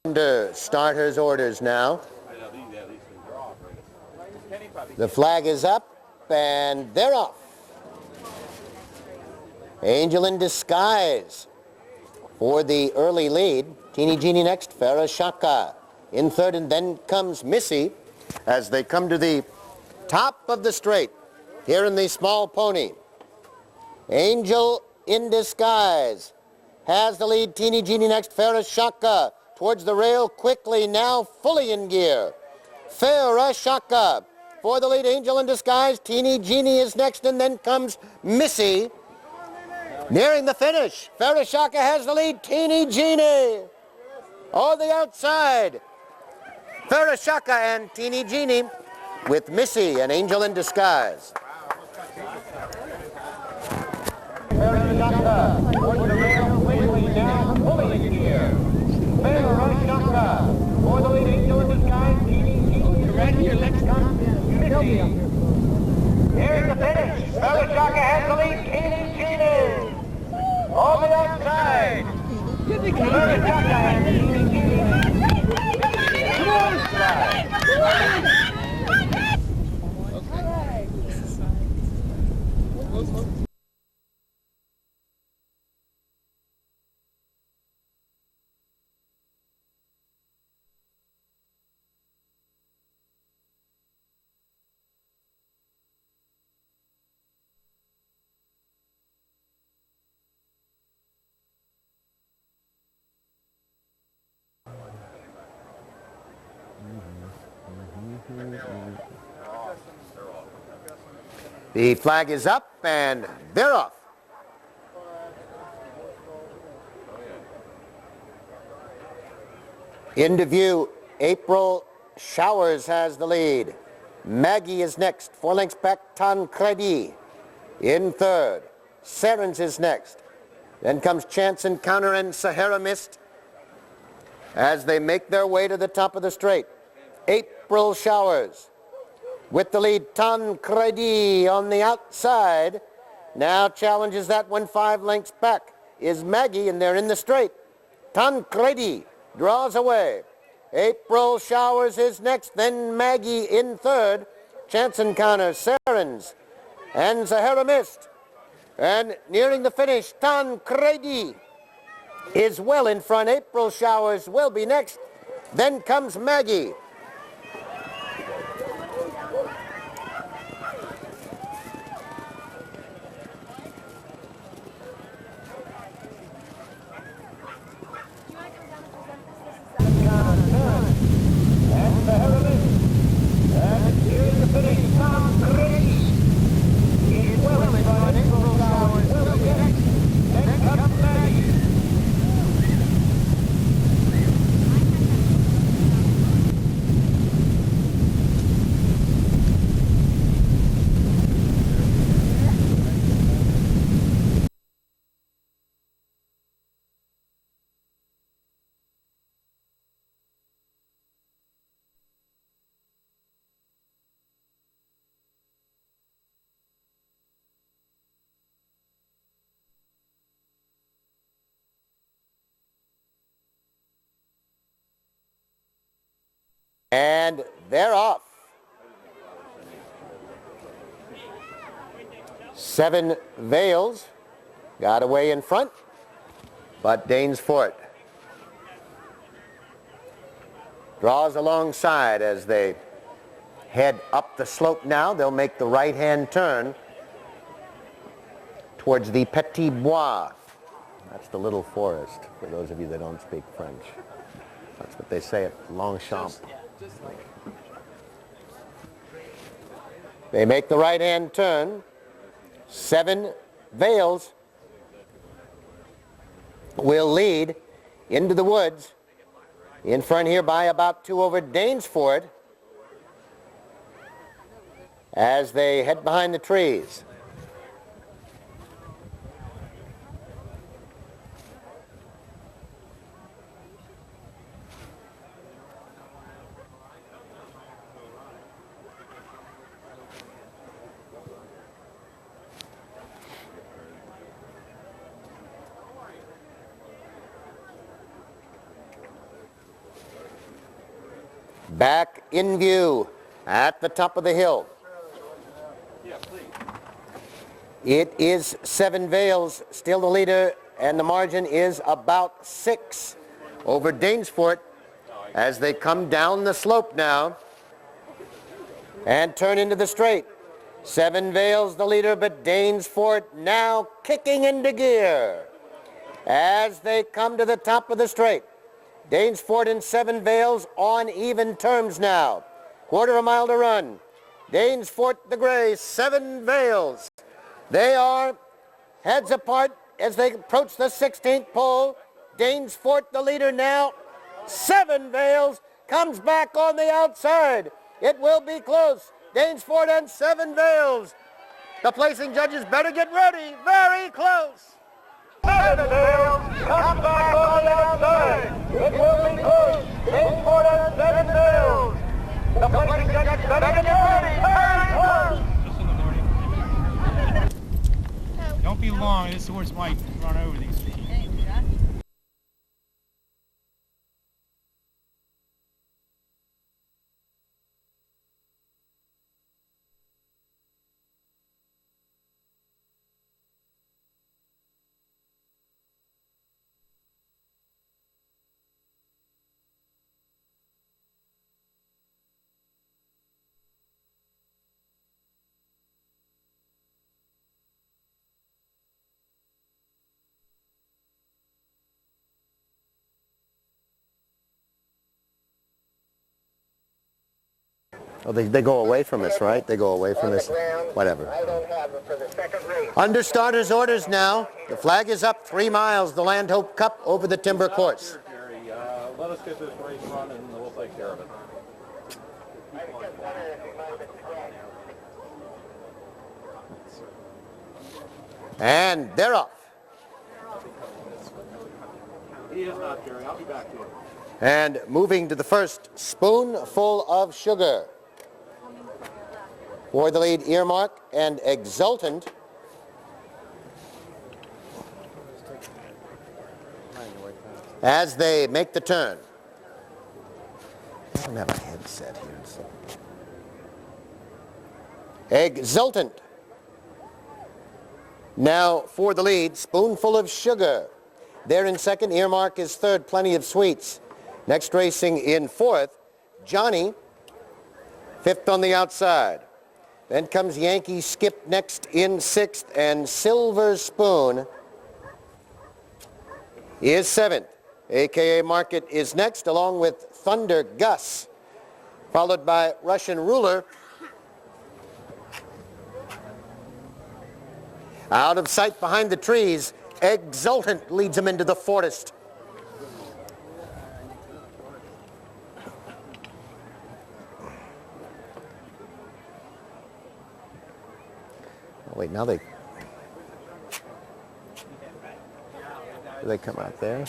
Under starters orders now. The flag is up and they're off. Angel in Disguise for the early lead. Teeny Genie next, Farah Shaka in third, and then comes Missy as they come to the top of the straight here in the small pony. Angel in Disguise has the lead. Teeny Genie next, Farah Shaka towards the rail quickly, now fully in gear. Farah Shaka for the lead. Angel in Disguise. Teeny Genie is next, and then comes Missy. Nearing the finish, Farah Shaka has the lead. Teeny Genie on the outside. Farah Shaka and Teeny Genie with Missy and Angel in Disguise. Farah Shaka for the rail quickly, now fully in gear. Farah Shaka for the lead. Angel in Disguise. Teeny Genie right here. Let's come Missy. Here's the finish. Farah Shaka has the lead. Teeny Genie on the outside. Farah Shaka and Teeny Genie. Come on. The flag is up and they're off. Into view, April Showers has the lead. Magee is next, 4 lengths back, Tancredi in third. Serens is next. Then comes Chance Encounter and Sahara Mist as they make their way to the top of the straight. April Showers with the lead. Tancredi on the outside. Now challenges that one 5 lengths back is Magee, and they're in the straight. Tancredi draws away. April Showers is next, then Magee in third. Chance Encounter, Serens, and Sahara Mist. And nearing the finish, Tancredi is well in front. April Showers will be next. Then comes Magee. And they're off. 7 Vales got away in front, but Danesfort draws alongside as they head up the slope now. They'll make the right-hand turn towards the Petit Bois. That's the little forest, for those of you that don't speak French. That's what they say at Longchamp. They make the right-hand turn. 7 Vales will lead into the woods. In front here by about 2 over Danesfort as they head behind the trees. Back in view at the top of the hill. It is Seven Veils, still the leader, and the margin is about 6 over Danesfort as they come down the slope now and turn into the straight. Seven Veils the leader, but Danesfort now kicking into gear as they come to the top of the straight. Danesfort and Seven Veils on even terms now. Quarter of a mile to run. Danesfort the gray, Seven Veils. They are heads apart as they approach the 16th pole. Danesfort the leader now. Seven Veils comes back on the outside. It will be close. Danesfort and Seven Veils. The placing judges better get ready. Very close. Seven Veils comes back on the outside. It will be close. Danesfort and Seven Veils. The placing judges better get ready. Very close. Don't be long, this horse might run over these feet. Oh, they go away from us, right? They go away from us. Whatever. Under starters' orders now. The flag is up 3 miles, the Landhope Cup over the timber course. Let us get this race run and we'll take care of it. And they're off. He is not, Jerry. I'll be back to you. And moving to the first, Spoonful of Sugar. For the lead, Earmark and Exultant. As they make the turn. I don't have a headset here. So. Exultant. Now for the lead, Spoonful of Sugar. There in second, Earmark is third, Plenty of Sweets. Next racing in fourth, Johnny, fifth on the outside. Then comes Yankee Skip next in sixth, and Silver Spoon is seventh. AKA Market is next, along with Thunder Gus, followed by Russian Ruler. Out of sight behind the trees, Exultant leads him into the forest. Oh, wait, now do they come out there?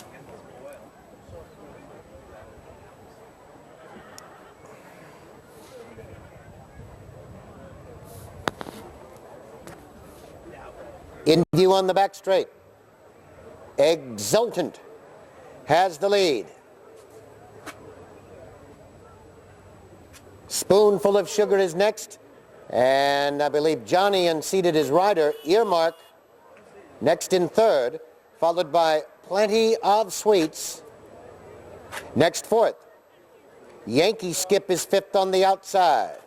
In view on the back straight. Exultant has the lead. Spoonful of Sugar is next. And I believe Johnny unseated his rider, Earmark, next in third, followed by Plenty of Sweets, next fourth. Yankee Skip is fifth on the outside.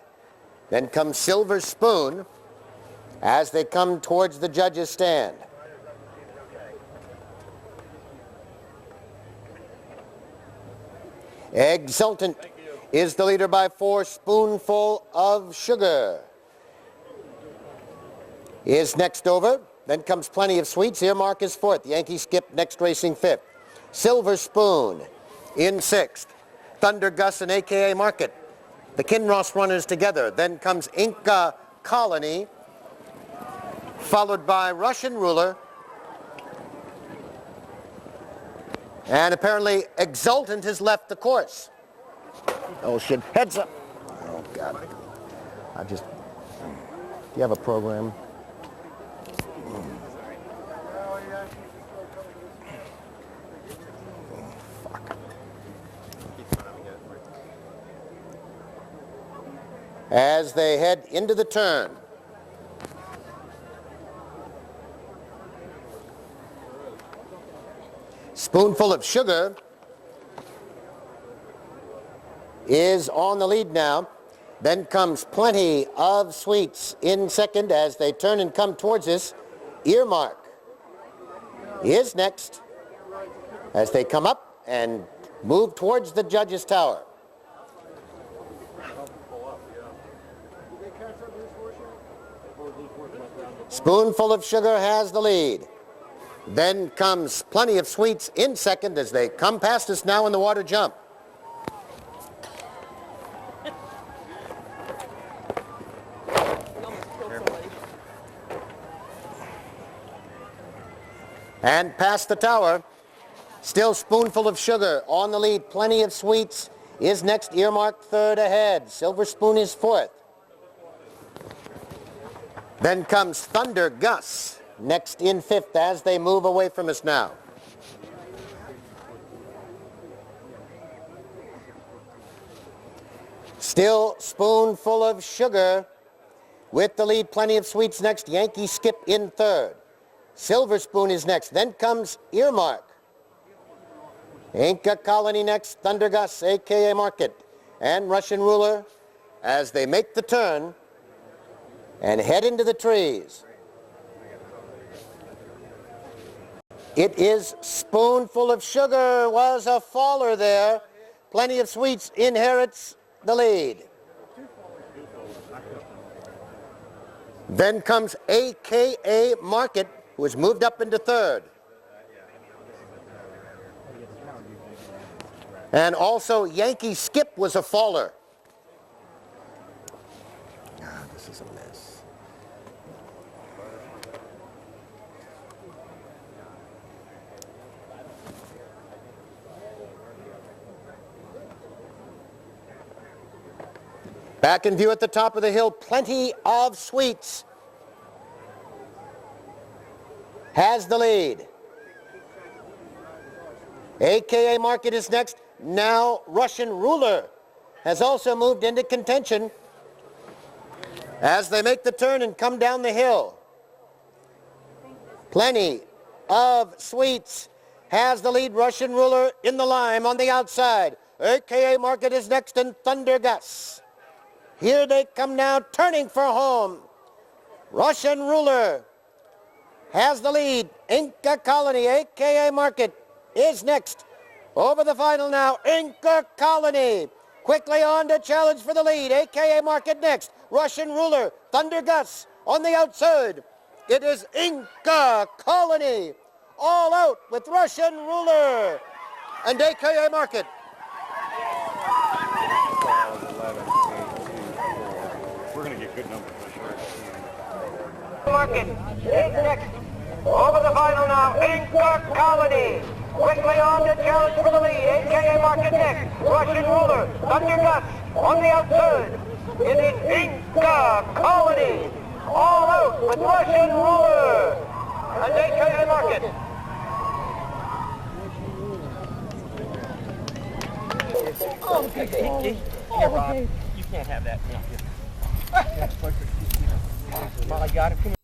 Then comes Silver Spoon as they come towards the judges' stand. Exultant is the leader by 4. Spoonful of Sugar is next over. Then comes Plenty of Sweets. Earmark is fourth. Yankee Skip next racing fifth. Silver Spoon in sixth. Thunder Gus and AKA Market, the Kinross runners together. Then comes Inca Colony, followed by Russian Ruler. And apparently Exultant has left the course. Oh shit, heads up. Oh God. Do you have a program? as they head into the turn. Spoonful of Sugar is on the lead now. Then comes Plenty of Sweets in second as they turn and come towards us. Earmark is next as they come up and move towards the judges' tower. Spoonful of Sugar has the lead. Then comes Plenty of Sweets in second as they come past us now in the water jump. And past the tower, still Spoonful of Sugar on the lead. Plenty of Sweets is next. Earmark third ahead. Silver Spoon is fourth. Then comes Thunder Gus next in fifth as they move away from us now. Still Spoonful of Sugar with the lead. Plenty of Sweets next. Yankee Skip in third. Silver Spoon is next. Then comes Earmark. Inca Colony next. Thunder Gus, a.k.a. Market, and Russian Ruler as they make the turn and head into the trees. It is Spoonful of Sugar was a faller there. Plenty of Sweets inherits the lead. Then comes a.k.a. Market, who has moved up into third. And also Yankee Skip was a faller. This is a mess. Back in view at the top of the hill, Plenty of Sweets has the lead. a.k.a. Market is next. Now Russian Ruler has also moved into contention as they make the turn and come down the hill. Plenty of Sweets has the lead. Russian Ruler in the lime on the outside. a.k.a. Market is next, and Thunder Gus. Here they come now, turning for home. Russian Ruler has the lead. Inca Colony, a.k.a. Market, is next. Over the final now, Inca Colony. Quickly on to challenge for the lead. a.k.a. Market next. Russian Ruler, Thunder Gus on the outside. It is Inca Colony. All out with Russian Ruler and a.k.a. Market. We're going to get good numbers for sure. Market is next. Over the final now, Inca Colony. Quickly on to challenge for the lead. a.k.a. Market next. Russian Ruler, Thunder Gus on the outside. It is Inca Colony. All out with Russian Ruler and a.k.a. Market. Oh, okay. Here, Bob. You can't have that. Well, I got it. Come here.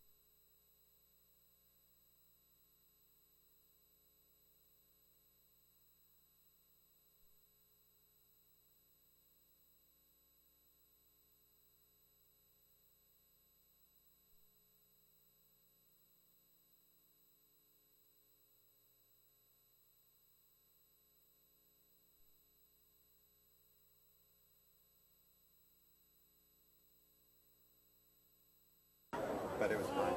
But it was fun.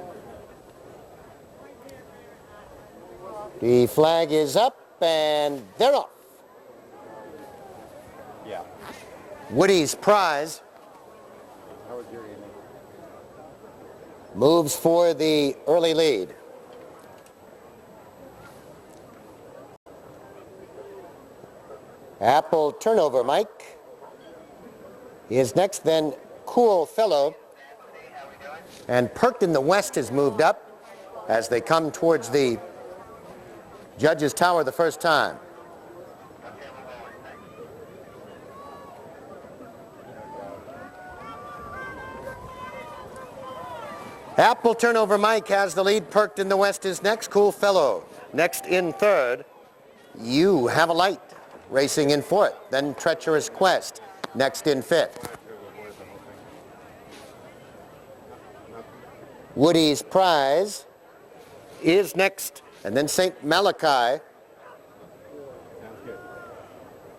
The flag is up and they're off. Yeah. Woody's Prize How was your evening? moves for the early lead. Apple Turnover Mike is next, then Cool Fellow. And Perked in the West has moved up as they come towards the judges' tower the first time. Apple Turnover Mike has the lead. Perked in the West is next. Cool Fellow next in third. You Have a Light racing in fourth. Then Treacherous Quest next in fifth. Woody's Prize is next, and then St. Malachi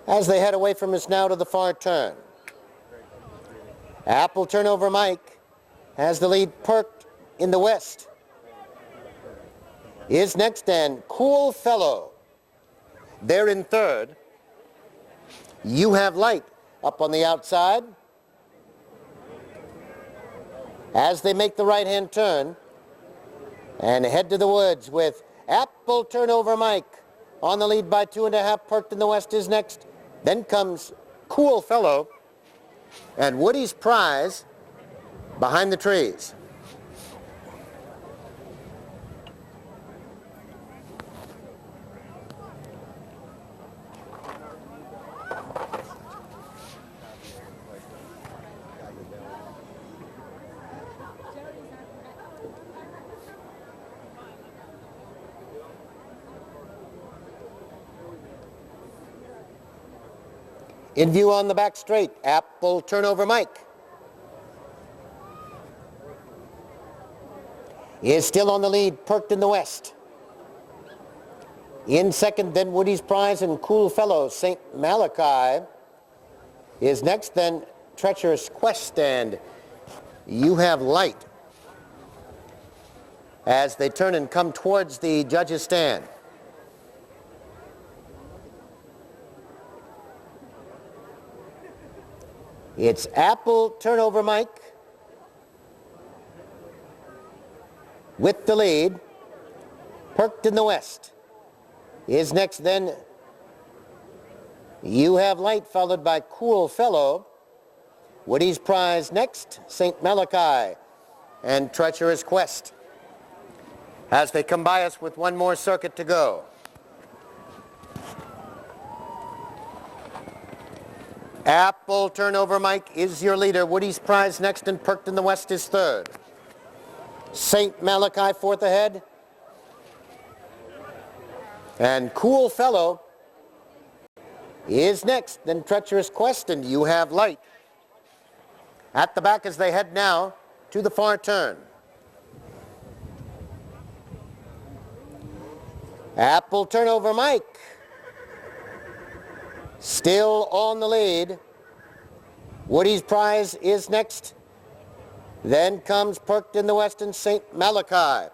as they head away from us now to the far turn. Apple Turnover Mike has the lead. Perked in the West is next, and Cool Fellow there in third. You Have Light up on the outside as they make the right-hand turn and head to the woods with Apple Turnover Mike on the lead by 2.5. Perked in the West is next. Then comes Cool Fellow and Woody's Prize behind the trees. In view on the back straight, Apple Turnover Mike is still on the lead. Perked in the West. In second, then Woody's Prize and Cool Fellow. St. Malachi is next, then Treacherous Quest and You Have Light as they turn and come towards the judges' stand. It's Apple Turnover Mike with the lead. Perked in the West is next, then You Have Light, followed by Cool Fellow. Woody's Prize next, St. Malachi and Treacherous Quest as they come by us with one more circuit to go. Apple Turnover Mike is your leader. Woody's Prize next, and Perked in the West is third. St. Malachi fourth ahead. And Cool Fellow is next, then Treacherous Quest and You Have Light. At the back as they head now to the far turn. Apple Turnover Mike still on the lead. Woody's Prize is next. Then comes Perked in the West, and St. Malachi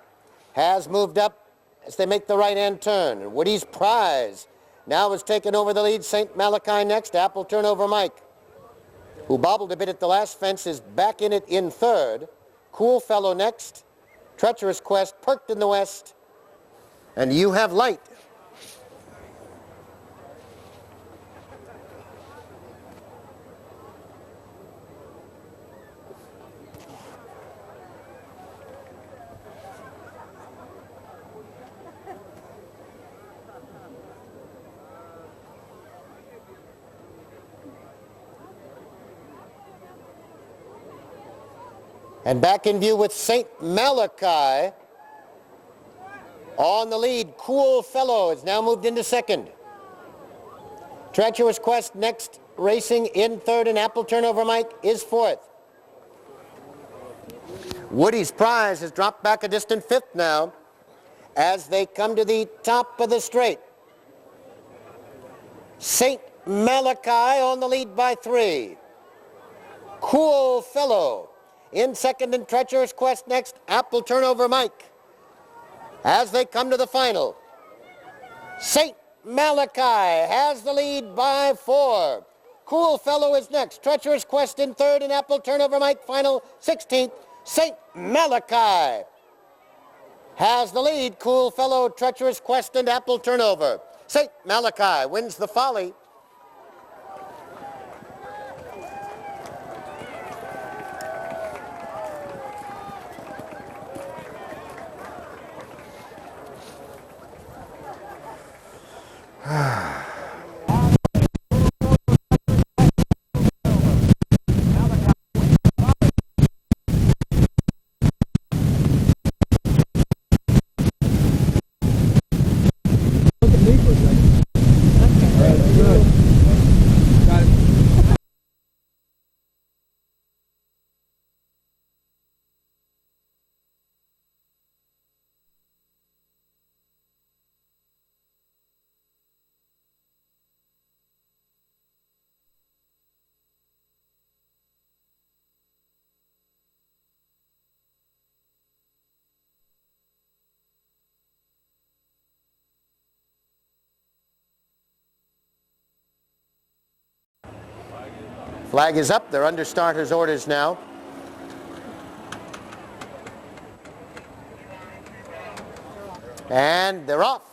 has moved up as they make the right-hand turn. And Woody's Prize now has taken over the lead. St. Malachi next. Apple Turnover Mike, who bobbled a bit at the last fence, is back in it in third. Cool Fellow next. Treacherous Quest, Perked in the West, and You Have Light. And back in view with St. Malachi on the lead. Cool Fellow has now moved into second. Treacherous Quest next, racing in third, and Apple Turnover Mike is fourth. Woody's Prize has dropped back a distant fifth now as they come to the top of the straight. St. Malachi on the lead by 3. Cool Fellow in second, and Treacherous Quest next. Apple Turnover Mike as they come to the final. St. Malachi has the lead by 4. Cool Fellow is next. Treacherous Quest in third, and Apple Turnover Mike final 16th. St. Malachi has the lead. Cool Fellow, Treacherous Quest, and Apple Turnover. St. Malachi wins the Folly. Flag is up. They're under starters' orders now. And they're off.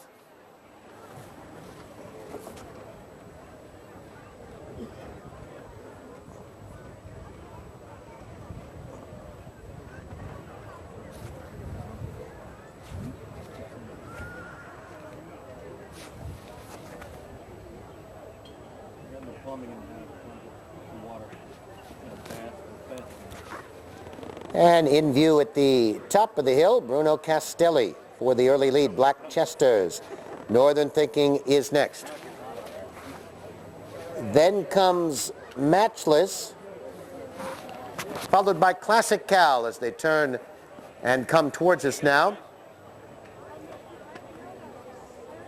And in view at the top of the hill, Bruno Castelli for the early lead, Black Chesters. Northern Thinking is next. Then comes Matchless, followed by Classic Cal as they turn and come towards us now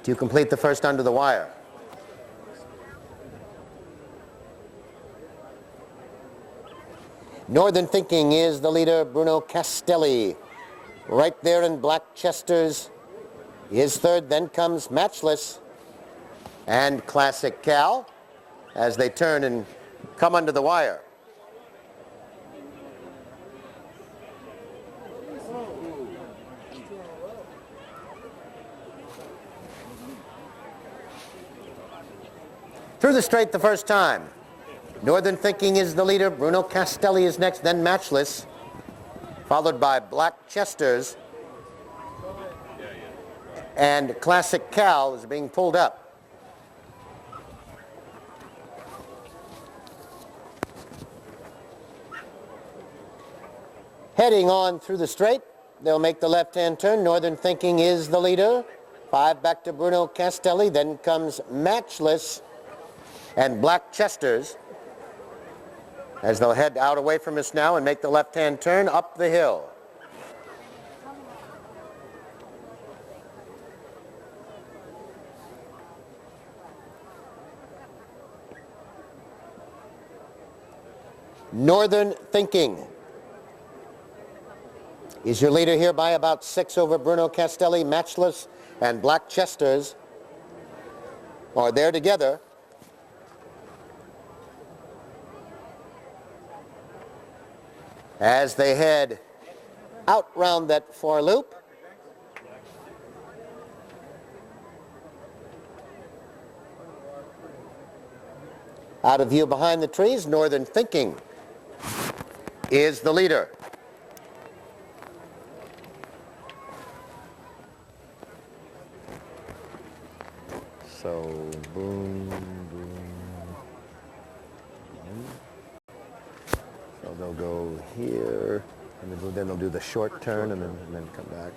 to complete the first under the wire. Northern Thinking is the leader, Bruno Castelli. Right there in Black Chesters is third. Then comes Matchless and Classic Cal as they turn and come under the wire. Through the straight the first time. Northern Thinking is the leader. Bruno Castelli is next, then Matchless, followed by Black Chesters. And Classic Cal is being pulled up. Heading on through the straight, they'll make the left-hand turn. Northern Thinking is the leader. 5 back to Bruno Castelli. Then comes Matchless and Black Chesters, as they'll head out away from us now and make the left-hand turn up the hill. Northern Thinking is your leader here by about 6 over Bruno Castelli. Matchless and Black Chesters are there together. As they head out round that far loop. Out of view behind the trees, Northern Thinking is the leader. So, boom, boom. So they'll go here, and then they'll do the short turn and then come back.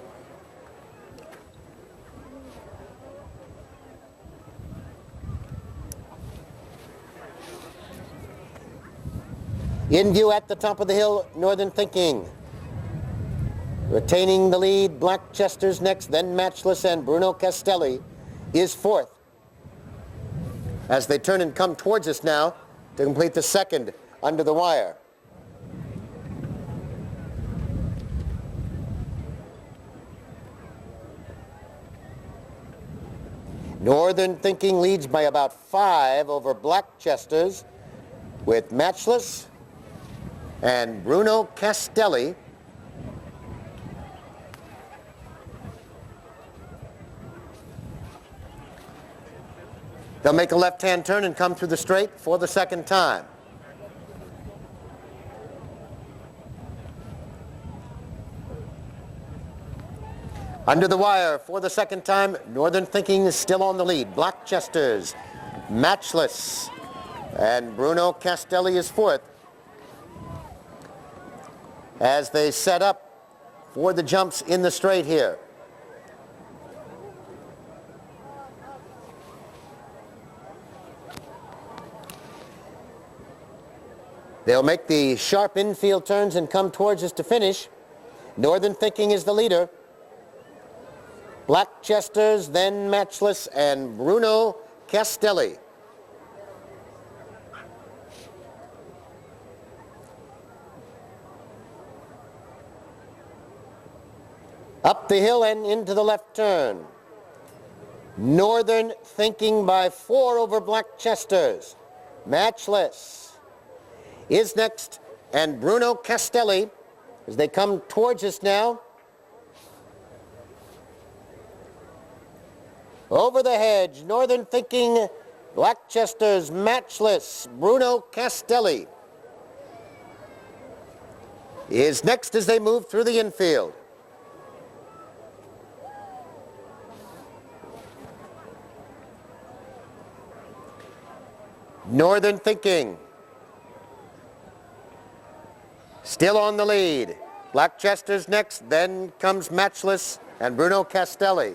In view at the top of the hill, Northern Thinking. Retaining the lead, Black Chesters next, then Matchless, and Bruno Castelli is fourth. As they turn and come towards us now to complete the second under the wire. Northern Thinking leads by about 5 over Black Chesters, with Matchless and Bruno Castelli they'll make a left-hand turn and come through the straight for the second time. Under the wire for the second time, Northern Thinking is still on the lead. Black Chesters, Matchless, and Bruno Castelli is fourth. As they set up for the jumps in the straight here. They'll make the sharp infield turns and come towards us to finish. Northern Thinking is the leader. Black Chesters, then Matchless, and Bruno Castelli. Up the hill and into the left turn. Northern Thinking by 4 over Black Chesters. Matchless is next, and Bruno Castelli, as they come towards us now. Over the hedge, Northern Thinking, Blackchester's Matchless, Bruno Castelli, is next as they move through the infield. Northern Thinking still on the lead. Blackchester's next, then comes Matchless and Bruno Castelli.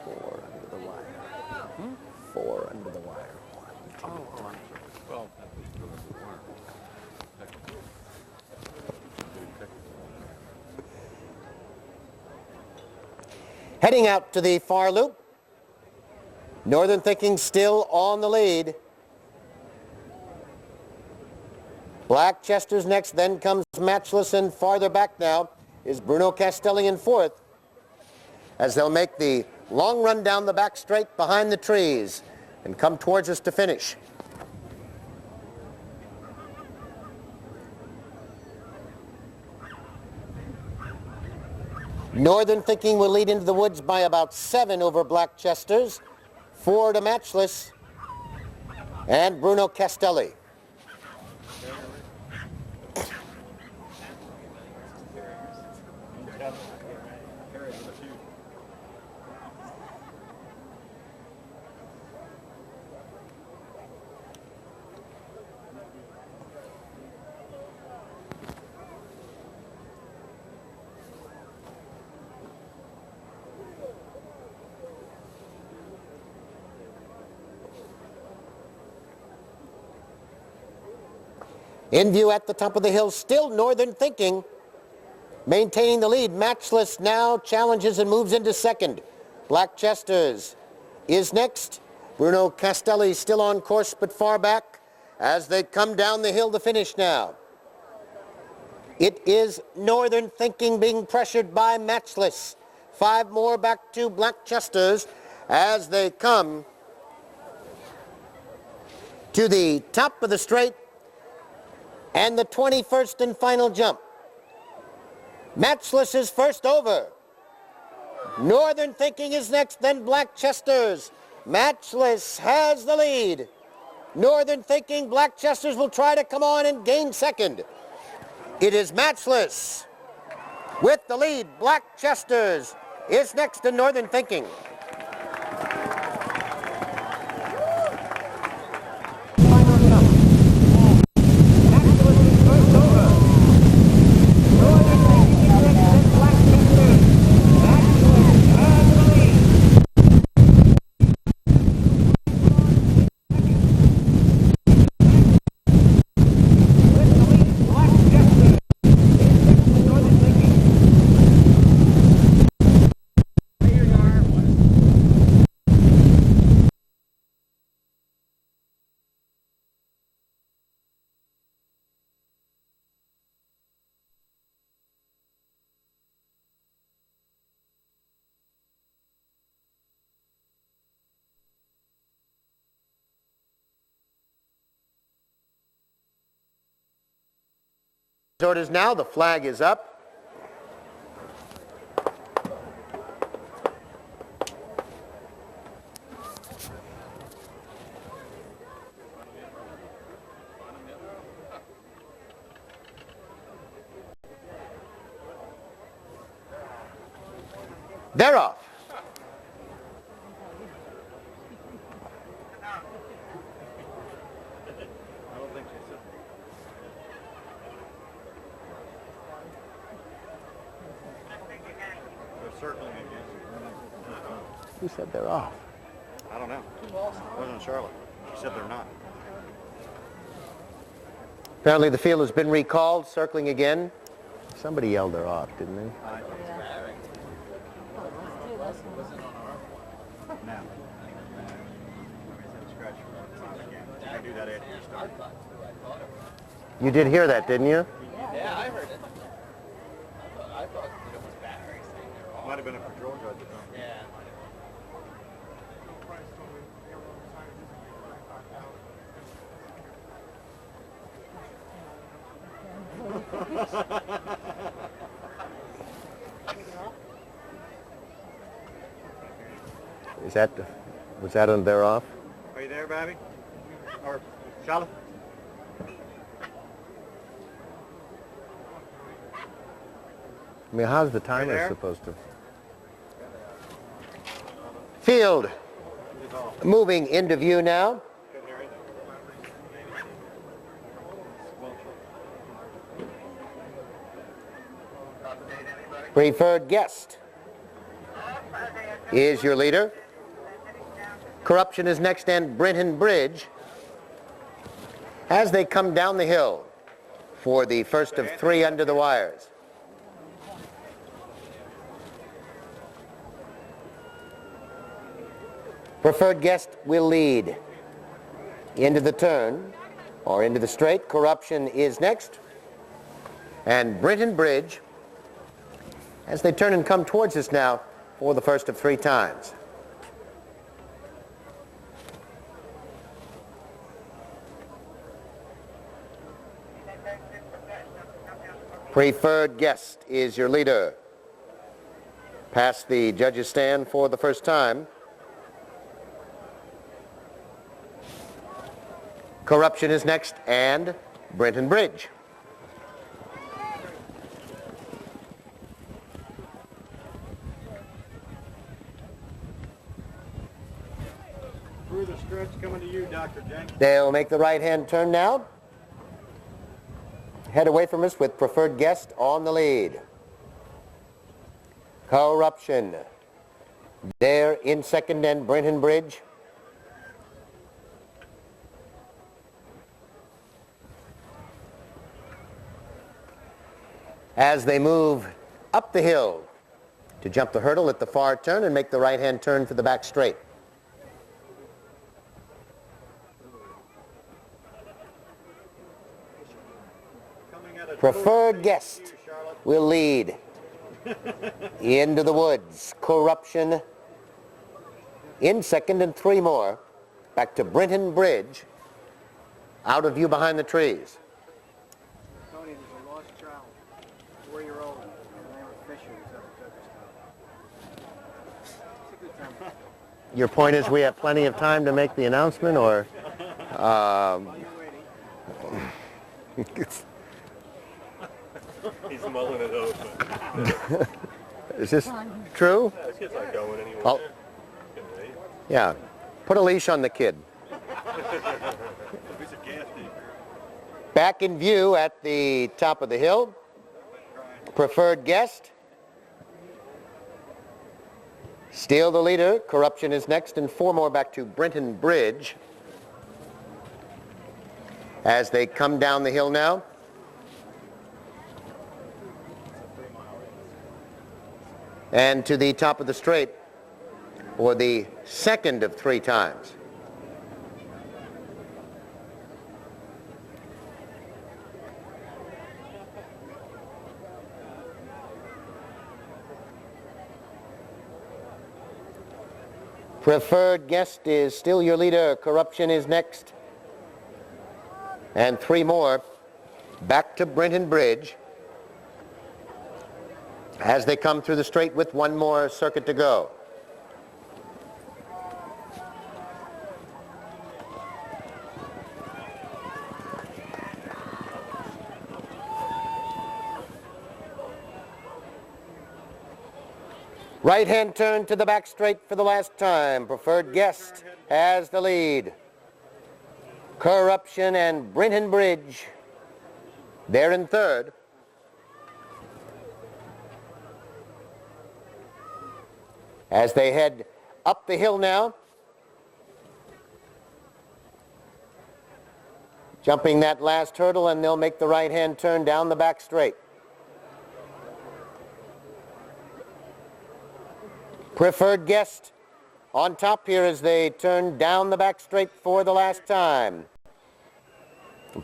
4 under the wire. 4 under the wire. Heading out to the far loop. Northern Thinking still on the lead. Blackchester's next, then comes Matchless, and farther back now is Bruno Castelli in fourth, as they'll make the long run down the back straight behind the trees and come towards us to finish. Northern Thinking will lead into the woods by about 7 over Blackchester's, 4 to Matchless, and Bruno Castelli. In view at the top of the hill, still Northern Thinking, maintaining the lead. Matchless now challenges and moves into second. Blackchester's is next. Bruno Castelli still on course but far back as they come down the hill to finish now. It is Northern Thinking being pressured by Matchless. 5 more back to Blackchester's as they come to the top of the straight and the 21st and final jump. Matchless is first over. Northern Thinking is next, then Blackchester's. Matchless has the lead. Northern Thinking, Blackchester's will try to come on and gain second. It is Matchless with the lead. Blackchester's is next to Northern Thinking. Orders now, the flag is up. They're off. Who said they're off? I don't know. It wasn't Charlotte. She said they're not. Apparently the field has been recalled, circling again. Somebody yelled they're off, didn't they? Now. I do that after you start. You did hear that, didn't you? Yeah, I heard it. I thought it was battery saying they were off. Might have been a patrol judge. Yeah. Is that, was that on there off? Are you there, Bobby? Or Charlotte? I mean, how's the timer there? supposed to? Field moving into view now. Preferred guest is your leader. Corruption is next, and Brenton Bridge as they come down the hill for the first of 3 under the wires. Preferred guest will lead into the turn or into the straight. Corruption is next, and Brenton Bridge as they turn and come towards us now for the first of 3 times. Preferred guest is your leader. Past the judges' stand for the first time. Corruption is next, and Brenton Bridge. Through the stretch coming to you, Dr. Jenkins. They'll make the right-hand turn now. Head away from us with preferred guest on the lead. Corruption there in second, and Brenton Bridge. As they move up the hill to jump the hurdle at the far turn and make the right-hand turn for the back straight. Preferred guest will lead into the woods. Corruption in second, and 3 more. Back to Brenton Bridge, out of view behind the trees. Tony, there's a lost child, 4-year-old, named Fisher, who's up at Judge's Town. It's a good time. Your point is we have plenty of time to make the announcement, or? While you're waiting. He's mulling it over. Is this true? Yeah, this kid's not going anywhere. Oh. Yeah. Put a leash on the kid. Piece of gas deep. Back in view at the top of the hill. Preferred guest. Still the leader. Corruption is next, and 4 more back to Brenton Bridge as they come down the hill now. And to the top of the straight for the second of 3 times. Preferred guest is still your leader. Corruption is next. And 3 more back to Brenton Bridge as they come through the straight with 1 more circuit to go. Right-hand turn to the back straight for the last time. Preferred guest has the lead. Corruption and Brenton Bridge, they're in third. As they head up the hill now, jumping that last hurdle, and they'll make the right-hand turn down the back straight. Preferred guest on top here as they turn down the back straight for the last time.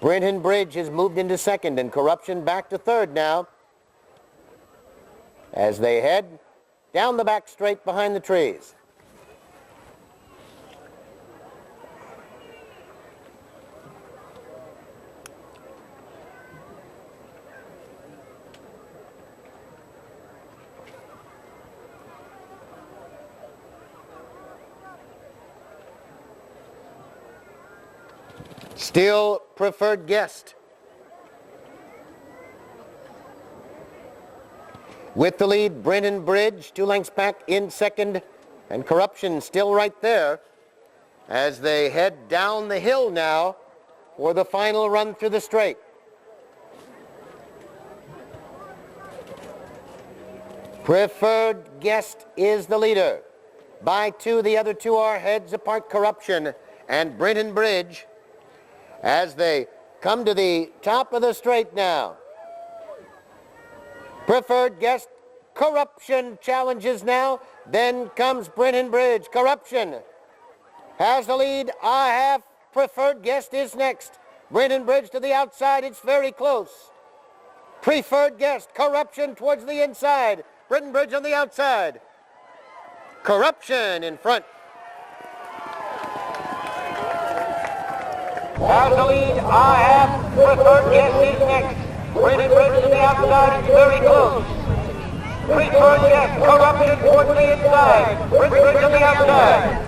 Brenton Bridge has moved into second, and Corruption back to third now as they head down the back straight behind the trees. Still Preferred Guest. With the lead, Brennan Bridge, 2 lengths back in second, and Corruption still right there as they head down the hill now for the final run through the straight. Preferred Guest is the leader. By 2, the other 2 are heads apart, Corruption and Brennan Bridge, as they come to the top of the straight now. Preferred Guest, Corruption challenges now. Then comes Brennan Bridge. Corruption has the lead. A half. Preferred Guest is next. Brennan Bridge to the outside. It's very close. Preferred Guest. Corruption towards the inside. Brennan Bridge on the outside. Corruption in front. Has the lead. A half. Preferred Guest is next. Brennan Bridge to the outside. It's very close. Preferred Guest. Corruption towards the inside. Brennan Bridge on the outside.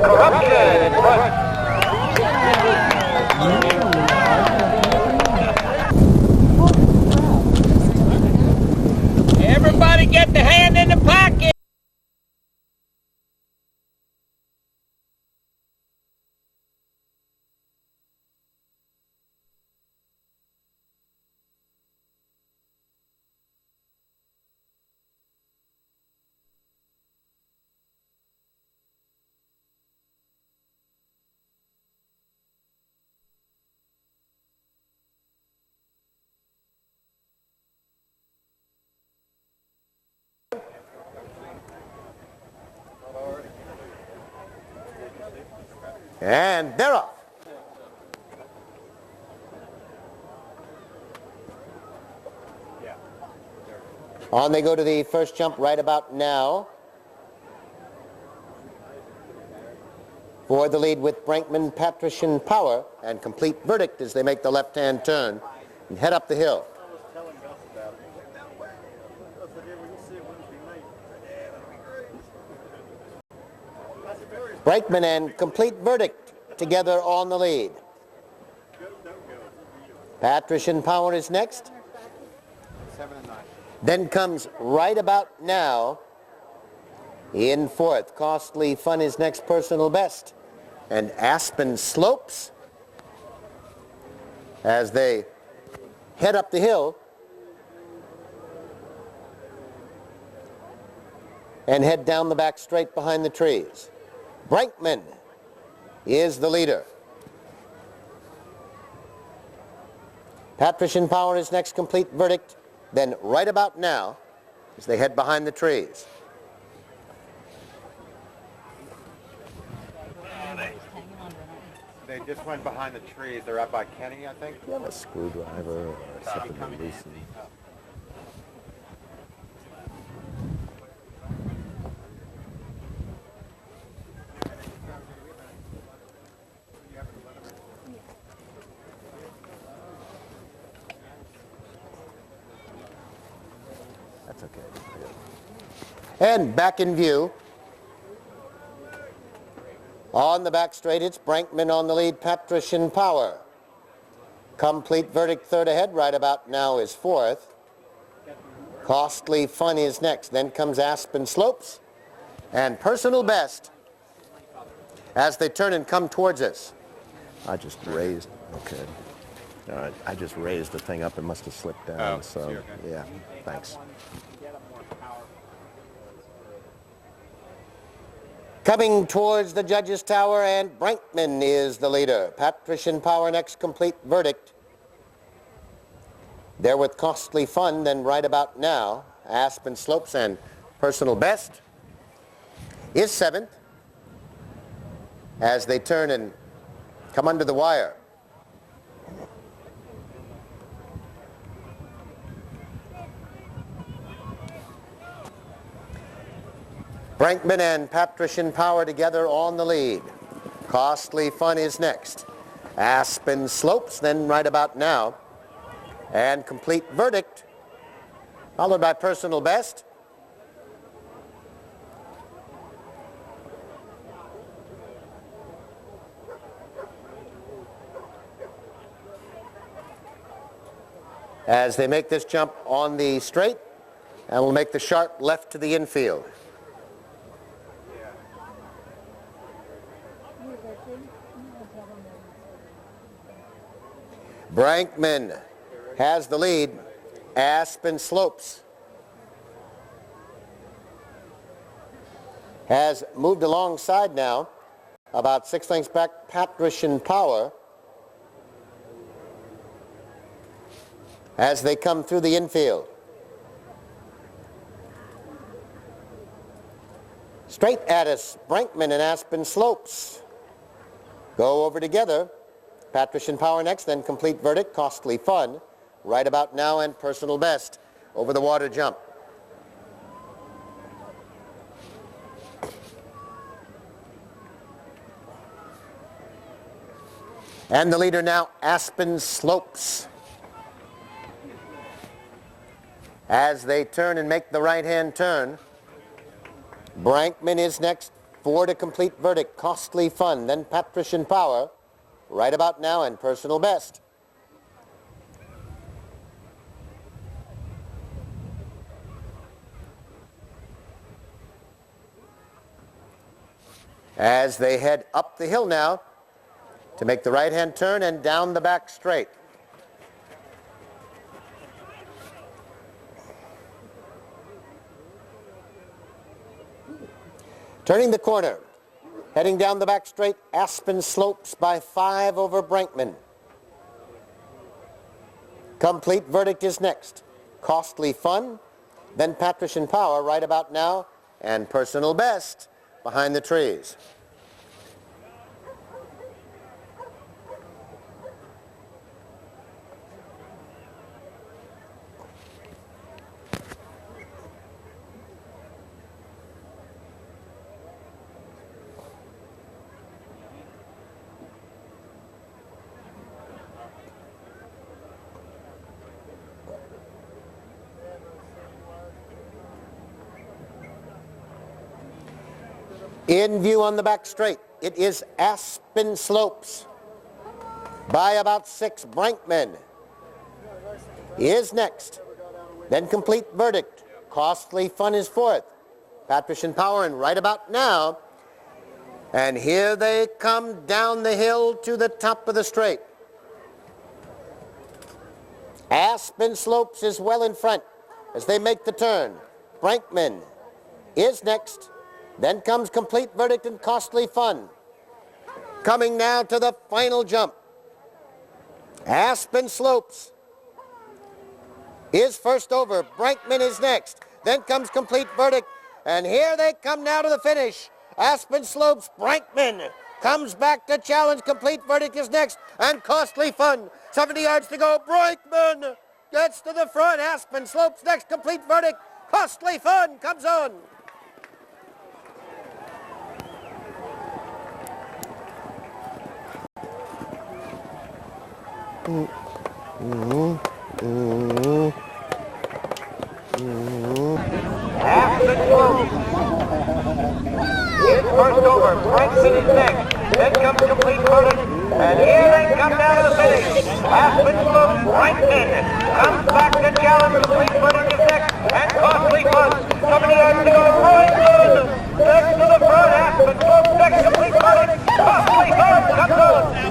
Corruption in front. Everybody get the hand in the pocket. And they're off. On they go to the first jump right about now. For the lead with Brankman, Patrician Power, and Complete Verdict as they make the left-hand turn and head up the hill. Brankman and Complete Verdict together on the lead. Patrician Power is next. 7 and 9. Then comes right about now in fourth. Costly Fun is next, Personal Best. And Aspen Slopes as they head up the hill and head down the back straight behind the trees. Brankman is the leader. Patrician Power is next, Complete Verdict. Then right about now, as they head behind the trees. They just went behind the trees. They're up by Kenny, I think. Do you have a screwdriver or something to loosen? That's okay. And back in view. On the back straight, it's Brankman on the lead, Patrician Power. Complete Verdict third ahead, right about now is fourth. Costly Fun is next. Then comes Aspen Slopes and Personal Best as they turn and come towards us. I just raised, okay. All right, I just raised the thing up. It must have slipped down, Oh, so okay. yeah, thanks. Coming towards the judges' tower, and Brankman is the leader. Patrician Power next, Complete Verdict. There with Costly Fun, then right about now, Aspen Slopes and Personal Best is seventh as they turn and come under the wire. Brankman and Patrician Power together on the lead. Costly Fun is next. Aspen Slopes, then right about now. And Complete Verdict, followed by Personal Best. as they make this jump on the straight and will make the sharp left to the infield. Brankman has the lead. Aspen Slopes has moved alongside now, about 6 lengths back. Patrician Power, as they come through the infield. Straight at us, Brankman and Aspen Slopes go over together. Patrician Power next, then Complete Verdict, Costly Fun, Right About Now, and Personal Best over the water jump. And the leader now, Aspen Slopes. As they turn and make the right-hand turn, Brankman is next, 4 to Complete Verdict, Costly Fun, then Patrician Power, Right About Now, and Personal Best. As they head up the hill now to make the right-hand turn and down the back straight. Turning the corner, heading down the back straight, Aspen Slopes by 5 over Brankman. Complete Verdict is next. Costly Fun, then Patrician Power, Right About Now, and Personal Best behind the trees. In view on the back straight, it is Aspen Slopes by about 6. Brankman is next. Then Complete Verdict. Costly Fun is 4th. Patrician Power and Right About Now. And here they come down the hill to the top of the straight. Aspen Slopes is well in front as they make the turn. Brankman is next. Then comes Complete Verdict and Costly Fun. Coming now to the final jump. Aspen Slopes is first over. Brankman is next. Then comes Complete Verdict. And here they come now to the finish. Aspen Slopes, Brankman comes back to challenge. Complete Verdict is next. And Costly Fun. 70 yards to go. Brankman gets to the front. Aspen Slopes next. Complete Verdict. Costly Fun comes on. Aspen Slopes is first over. Brankman is next. Then comes Complete Verdict. And here they come down to the finish. Aspen Slopes, Brankman comes back to challenge. Complete Verdict is next. And Costly Fun. 70 yards to go. Brankman next to the front. Aspen Slopes next. Complete Verdict. Costly Fun comes on.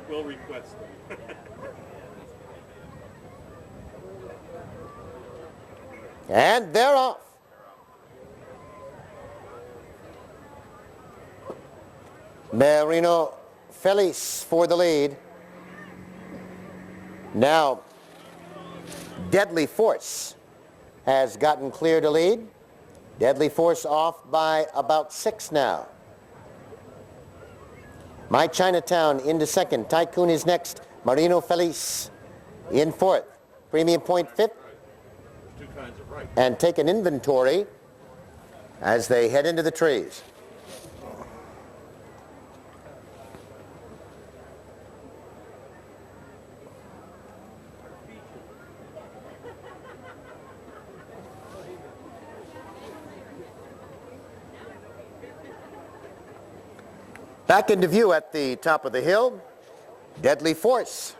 We'll request them. And they're off. Marino Feliz for the lead. Now, Deadly Force has gotten clear to lead. Deadly Force off by about 6 now. My Chinatown into second. Tycoon is next. Marino Feliz in fourth. Premium Point fifth. And take an inventory as they head into the trees. Back into view at the top of the hill, Deadly Force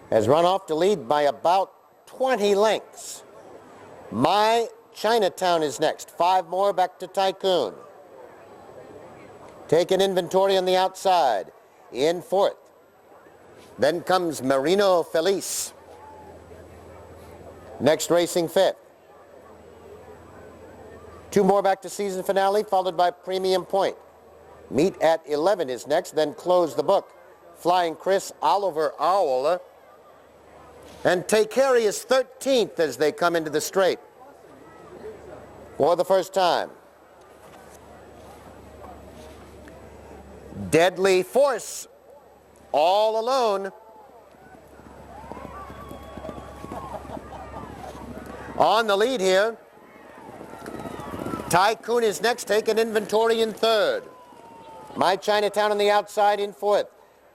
has run off to lead by about 20 lengths. My Chinatown is next. 5 more back to Tycoon. Take an inventory on the outside. In fourth. Then comes Marino Feliz. Next racing fifth. 2 more back to season finale, followed by Premium Point. Meet at 11 is next, then Close the Book. Flying Chris, Oliver Owl, and Take Harry is 13th as they come into the straight for the first time. Deadly Force all alone. On the lead here. Tycoon is next, take an inventory in third. My Chinatown on the outside in fourth.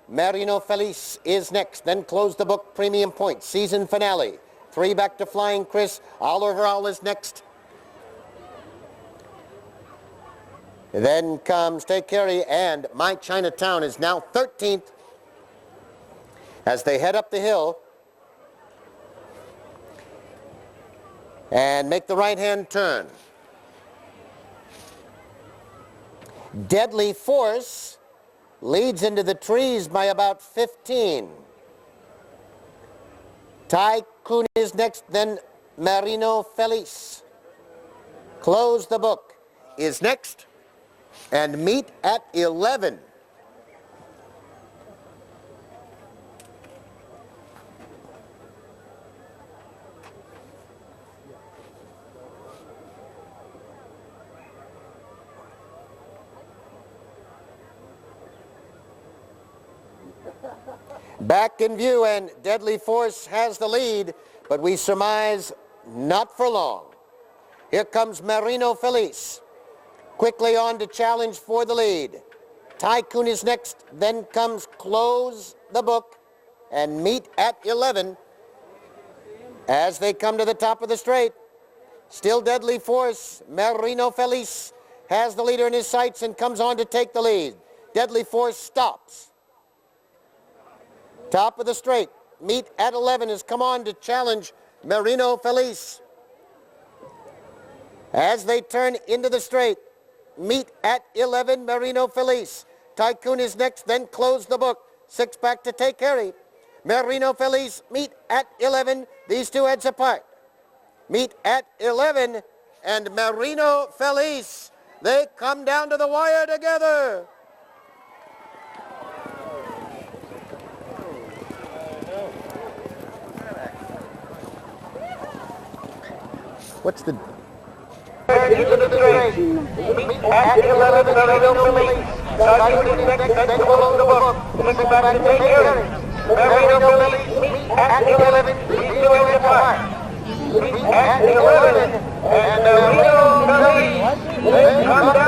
Marino Feliz is next, then Close the Book, Premium Point, season finale. 3 back to Flying Chris. Oliver Owl is next. Then comes Take Carey, and My Chinatown is now 13th as they head up the hill and make the right-hand turn. Deadly Force leads into the trees by about 15. Tycoon is next, then Marino Feliz. Close the Book is next, and Meet at 11. Back in view, and Deadly Force has the lead, but we surmise not for long. Here comes Marino Feliz. Quickly on to challenge for the lead. Tycoon is next, then comes Close the Book and Meet at 11 as they come to the top of the straight. Still Deadly Force. Marino Feliz has the leader in his sights and comes on to take the lead. Deadly Force stops. Top of the straight. Meet at 11 has come on to challenge Marino Feliz. As they turn into the straight, Meet at 11, Marino Feliz. Tycoon is next, then Close the Book. 6 back to Take Harry. Marino Feliz, Meet at 11. These two heads apart. Meet at 11, and Marino Feliz. They come down to the wire together. What's the... Into the straight. Meet at 11, Marino Feliz. Tycoon is next, then Close the Book. 6 back to Take Harry. Marino Feliz, Meet at 11. These two heads apart. Meet at 11, and Marino Feliz. They come